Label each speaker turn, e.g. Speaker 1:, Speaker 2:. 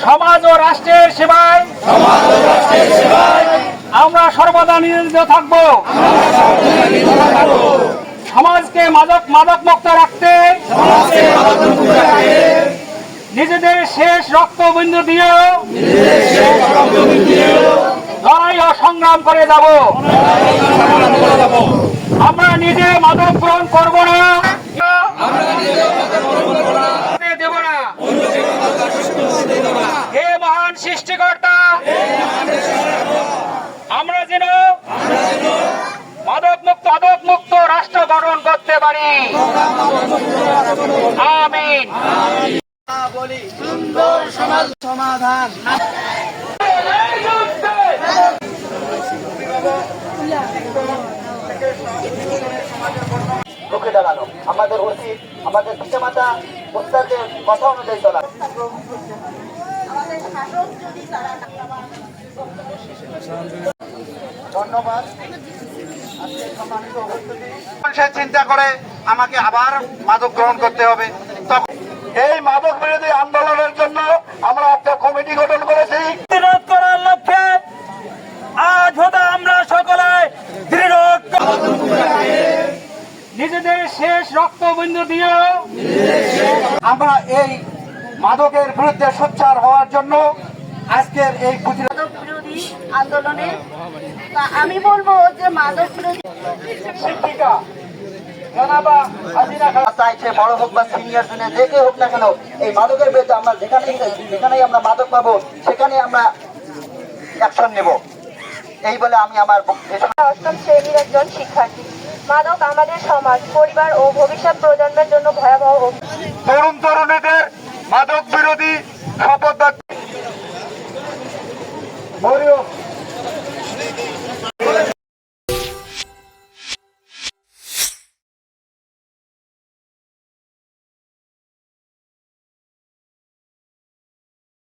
Speaker 1: সমাজ ও রাষ্ট্রের সেবায় আমরা সর্বদা নিয়োজিত থাকব। সমাজকে মাদক মুক্ত রাখতে নিজেদের শেষ রক্তবিন্দু দিয়েও লড়াই ও সংগ্রাম করে যাব। আমরা নিজে মাদক গ্রহণ করব না, দেব না। হে মহান সৃষ্টিকর্তা, আমরা যেন মাদক মুক্ত রাষ্ট্র গঠন করতে পারি। আমিন।
Speaker 2: বলি সুন্দর সমাজ সমাধান রুখে দাঁড়ানো আমাদের উচিত। আমাদের পিতামাতা ওস্তাদের কথা অনুযায়ী চলা। ধন্যবাদ। চিন্তা করে আমাকে আবার মাদক গ্রহণ করতে হবে। তখন এই মাদক বিরোধী আন্দোলনের জন্য আমরা একটা কমিটি গঠন করেছি।
Speaker 1: বিরোধ করার লক্ষ্যে আজ হতে আমরা সকলে দৃঢ় নিজেদের শেষ রক্তবিন্দু দিয়ে
Speaker 2: আমরা এই মাদকের বিরুদ্ধে সোচ্চার হওয়ার জন্য আজকের এই
Speaker 3: মাদক বিরোধী আন্দোলনে আমি বলবো যে মাদক বিরোধী
Speaker 2: শিক্ষিকা চাইছে বড় হোক বা সিনিয়র জুনিয়র যে কেউ হোক না কেন, এই মাদকের বিরুদ্ধে আমরা যেখানেই আমরা মাদক পাবো সেখানে আমরা অ্যাকশন নেব। এই বলে আমি আমার
Speaker 3: অষ্টম শ্রেণীর একজন শিক্ষার্থী। মাদক আমাদের সমাজ, পরিবার ও ভবিষ্যৎ প্রজন্মের জন্য ভয়াবহ।
Speaker 2: তরুণ তরুণীদের মাদক বিরোধী শপথ